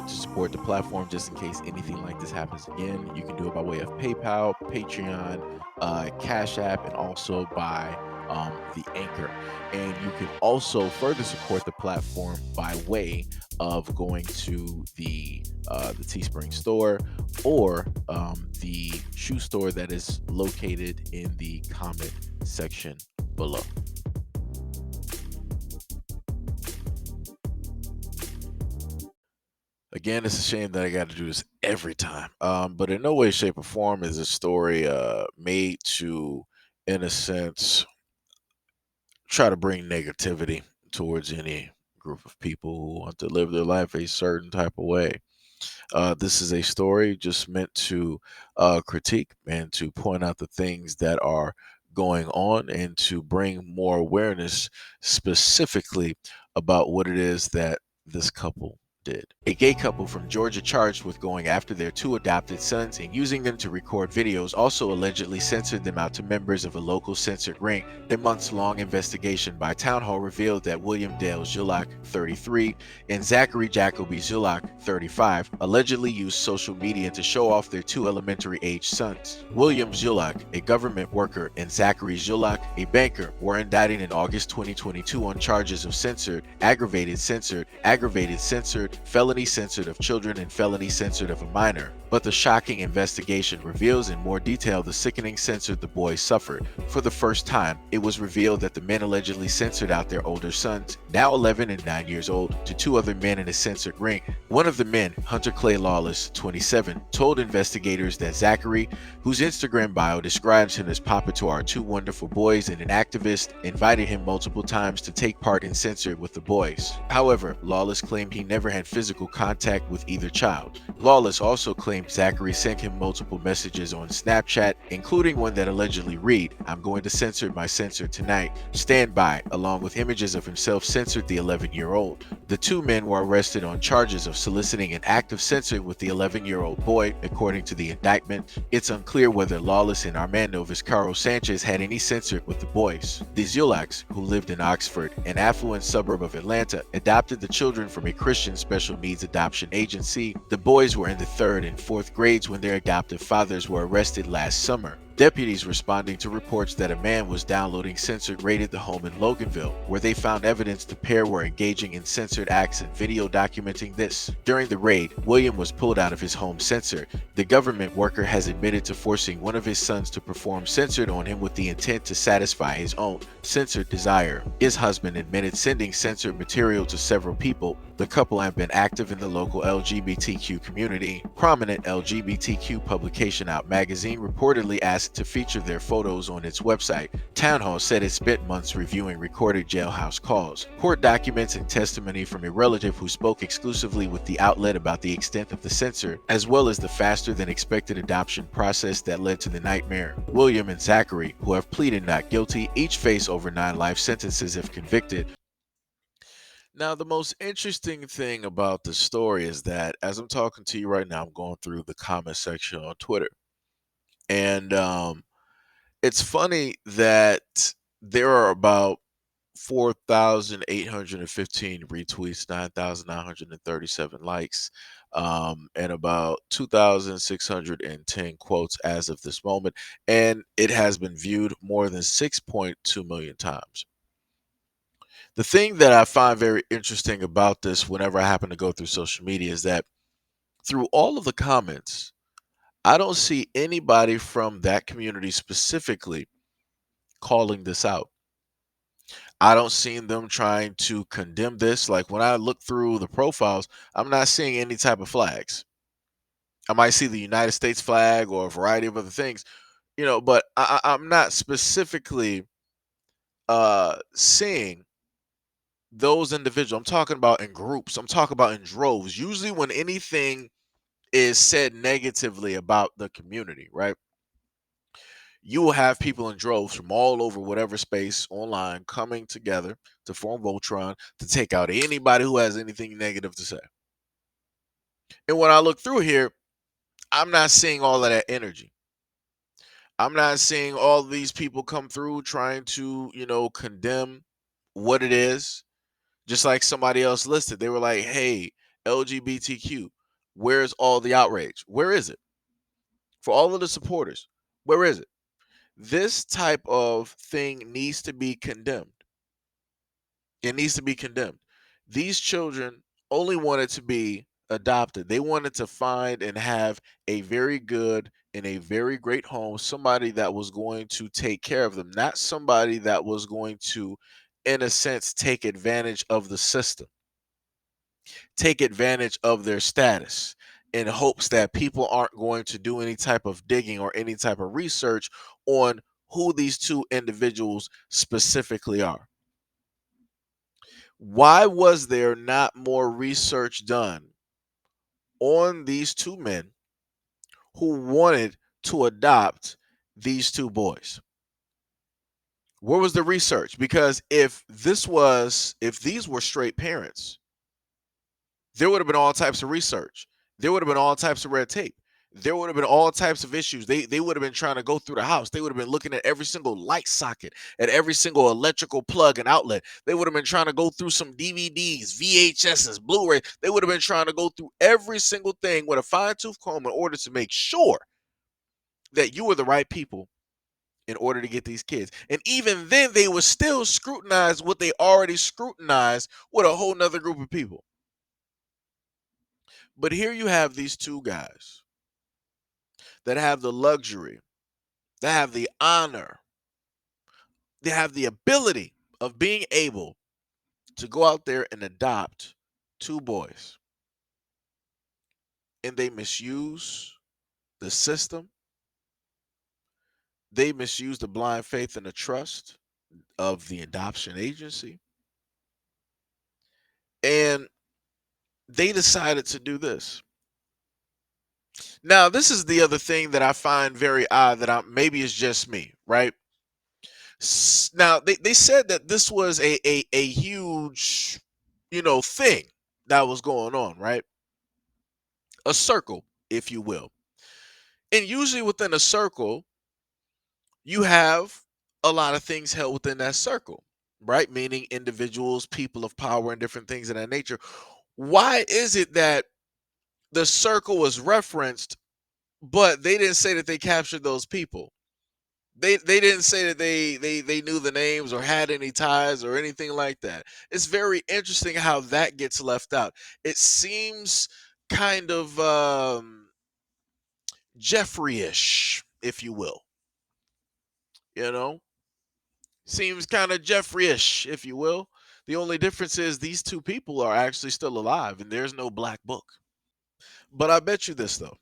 to support the platform just in case anything like this happens again, you can do it by way of PayPal, Patreon, Cash App, and also by the Anchor. And you can also further support the platform by way of going to the Teespring store or the shoe store that is located in the comment section below. Again, it's a shame that I got to do this every time. But in no way, shape, or form is a story made to, in a sense, try to bring negativity towards any group of people who want to live their life a certain type of way. This is a story just meant to critique and to point out the things that are going on and to bring more awareness specifically about what it is that this couple did. A gay couple from Georgia charged with going after their two adopted sons and using them to record videos also allegedly censored them out to members of a local censored ring. A months-long investigation by Town Hall revealed that William Dale Zulak, 33, and Zachary Jacoby Zulak, 35, allegedly used social media to show off their two elementary-age sons. William Zulak, a government worker, and Zachary Zulak, a banker, were indicted in August 2022 on charges of aggravated censored, felony censored of children, and felony censored of a minor. But the shocking investigation reveals in more detail the sickening censure the boys suffered. For the first time, it was revealed that the men allegedly censored out their older sons, now 11 and 9 years old, to two other men in a censored ring. One of the men, Hunter Clay Lawless, 27, told investigators that Zachary, whose Instagram bio describes him as Papa to our two wonderful boys and an activist, invited him multiple times to take part in censored with the boys. However, Lawless claimed he never had physical contact with either child. Lawless also claimed Zachary sent him multiple messages on Snapchat, including one that allegedly read, "I'm going to censor my censor tonight. Stand by," along with images of himself censored the 11-year-old. The two men were arrested on charges of soliciting an act of censoring with the 11-year-old boy, according to the indictment. It's unclear whether Lawless and Armando Vizcarro Sanchez had any censored with the boys. The Zulaks, who lived in Oxford, an affluent suburb of Atlanta, adopted the children from a Christian special needs adoption agency. The boys were in the 3rd and 4th grades when their adoptive fathers were arrested last summer. Deputies responding to reports that a man was downloading censored raided the home in Loganville, where they found evidence the pair were engaging in censored acts and video documenting this. During the raid, William was pulled out of his home censored. The government worker has admitted to forcing one of his sons to perform censored on him with the intent to satisfy his own censored desire. His husband admitted sending censored material to several people. The couple have been active in the local LGBTQ community. Prominent LGBTQ publication Out Magazine reportedly asked to feature their photos on its website. Town Hall said it spent months reviewing recorded jailhouse calls, court documents, and testimony from a relative who spoke exclusively with the outlet about the extent of the censor, as well as the faster than expected adoption process that led to the nightmare. William and Zachary, who have pleaded not guilty, each face over 9 life sentences if convicted. Now, the most interesting thing about the story is that as I'm talking to you right now, I'm going through the comment section on Twitter. And it's funny that there are about 4,815 retweets, 9,937 likes, and about 2,610 quotes as of this moment. And it has been viewed more than 6.2 million times. The thing that I find very interesting about this whenever I happen to go through social media is that through all of the comments, I don't see anybody from that community specifically calling this out. I don't see them trying to condemn this. Like when I look through the profiles, I'm not seeing any type of flags. I might see the United States flag or a variety of other things, but I'm not specifically seeing those individuals. I'm talking about in groups. I'm talking about in droves. Usually when anything is said negatively about the community, right? You will have people in droves from all over whatever space online coming together to form Voltron to take out anybody who has anything negative to say. And when I look through here, I'm not seeing all of that energy. I'm not seeing all these people come through trying to, condemn what it is. Just like somebody else listed, they were like, hey, LGBTQ, Where's all the outrage? Where is it? For all of the supporters, where is it? This type of thing needs to be condemned. It needs to be condemned. These children only wanted to be adopted. They wanted to find and have a very good and a very great home, somebody that was going to take care of them, not somebody that was going to, in a sense, take advantage of the system, take advantage of their status in hopes that people aren't going to do any type of digging or any type of research on who these two individuals specifically are. Why was there not more research done on these two men who wanted to adopt these two boys? Where was the research? Because if these were straight parents, there would have been all types of research. There would have been all types of red tape. There would have been all types of issues. They would have been trying to go through the house. They would have been looking at every single light socket, at every single electrical plug and outlet. They would have been trying to go through some DVDs, VHSs, Blu-ray. They would have been trying to go through every single thing with a fine-tooth comb in order to make sure that you were the right people in order to get these kids. And even then, they would still scrutinize what they already scrutinized with a whole nother group of people. But here you have these two guys that have the luxury, that have the honor, they have the ability of being able to go out there and adopt two boys. And they misuse the system. They misuse the blind faith and the trust of the adoption agency. And they decided to do this. Now, this is the other thing that I find very odd that maybe it's just me, right? Now, they said that this was a huge, thing that was going on, right? A circle, if you will. And usually within a circle, you have a lot of things held within that circle, right? Meaning individuals, people of power, and different things of that nature. Why is it that the circle was referenced, but they didn't say that they captured those people? They didn't say that they knew the names or had any ties or anything like that. It's very interesting how that gets left out. It seems kind of Jeffrey-ish, if you will. You know, seems kind of Jeffrey-ish, if you will. The only difference is these two people are actually still alive, and there's no black book. But I bet you this though.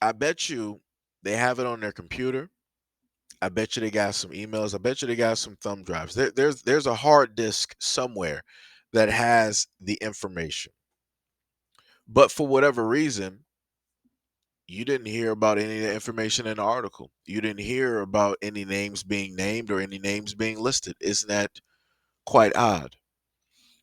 I bet you they have it on their computer. I bet you they got some emails. I bet you they got some thumb drives. There's a hard disk somewhere that has the information. But for whatever reason, you didn't hear about any of the information in the article. You didn't hear about any names being named or any names being listed. Isn't that quite odd?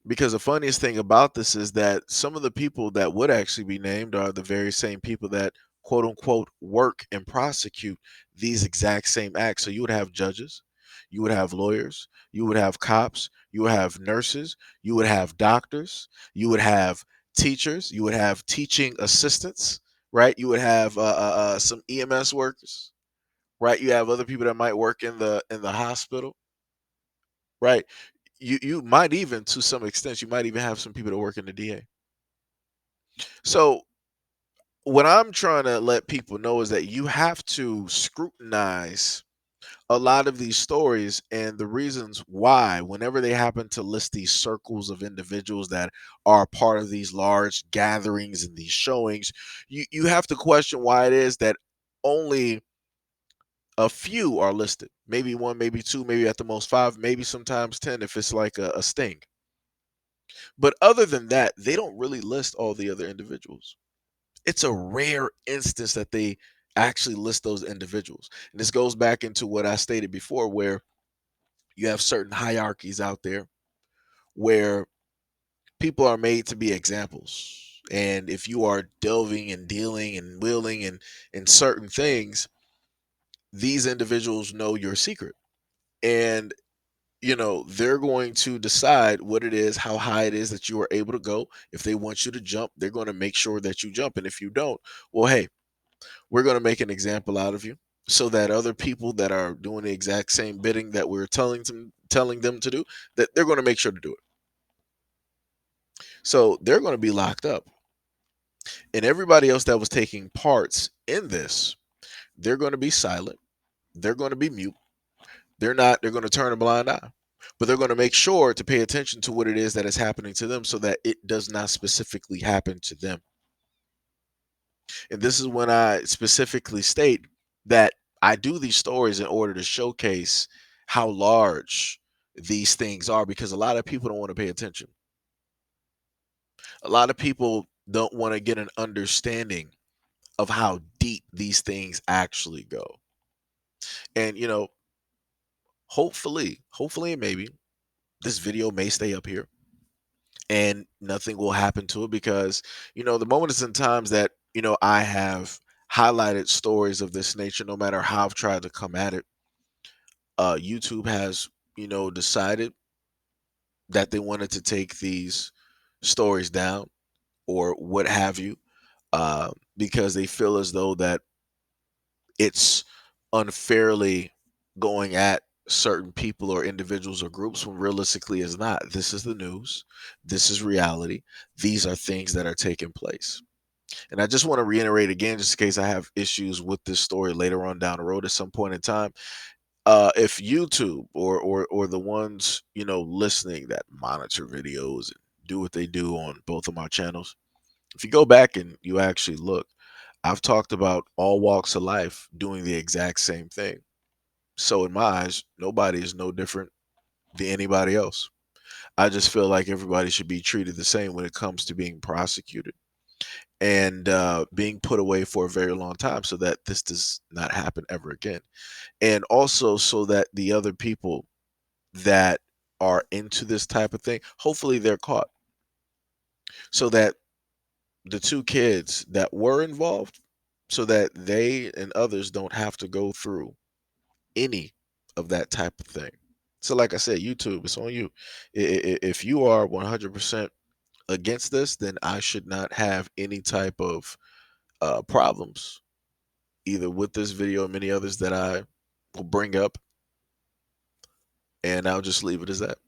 Because the funniest thing about this is that some of the people that would actually be named are the very same people that quote unquote work and prosecute these exact same acts. So you would have judges, you would have lawyers, you would have cops, you would have nurses, you would have doctors, you would have teachers, you would have teaching assistants, right? You would have some EMS workers, right? You have other people that might work in the hospital, right? You might even, to some extent, you might even have some people that work in the DA. So what I'm trying to let people know is that you have to scrutinize a lot of these stories and the reasons why, whenever they happen to list these circles of individuals that are part of these large gatherings and these showings, you have to question why it is that only a few are listed. Maybe one, maybe two, maybe at the most five, maybe sometimes 10 if it's like a sting. But other than that, they don't really list all the other individuals. It's a rare instance that they actually list those individuals. And this goes back into what I stated before, where you have certain hierarchies out there where people are made to be examples. And if you are delving and dealing and willing and in certain things, these individuals know your secret. And they're going to decide what it is, how high it is that you are able to go. If they want you to jump, they're going to make sure that you jump. And if you don't, well, hey, we're going to make an example out of you so that other people that are doing the exact same bidding that we're telling them to do, that they're going to make sure to do it. So they're going to be locked up. And everybody else that was taking parts in this, they're going to be silent. They're going to be mute. They're going to turn a blind eye. But they're going to make sure to pay attention to what it is that is happening to them so that it does not specifically happen to them. And this is when I specifically state that I do these stories in order to showcase how large these things are, because a lot of people don't want to pay attention. A lot of people don't want to get an understanding of how deep these things actually go. And hopefully and maybe this video may stay up here and nothing will happen to it, because the moments and times that I have highlighted stories of this nature, no matter how I've tried to come at it, YouTube has decided that they wanted to take these stories down or what have you, because they feel as though that it's unfairly going at certain people or individuals or groups, when realistically is not. This is the news. This is reality. These are things that are taking place. And I just want to reiterate again, just in case I have issues with this story later on down the road at some point in time. If YouTube or the ones listening that monitor videos and do what they do on both of my channels, if you go back and you actually look, I've talked about all walks of life doing the exact same thing. So in my eyes, nobody is no different than anybody else. I just feel like everybody should be treated the same when it comes to being prosecuted and being put away for a very long time, so that this does not happen ever again. And also so that the other people that are into this type of thing, hopefully they're caught, so that the two kids that were involved, so that they and others don't have to go through any of that type of thing. So like I said, YouTube, it's on you. If you are 100% against this, then I should not have any type of problems either with this video or many others that I will bring up, and I'll just leave it as that.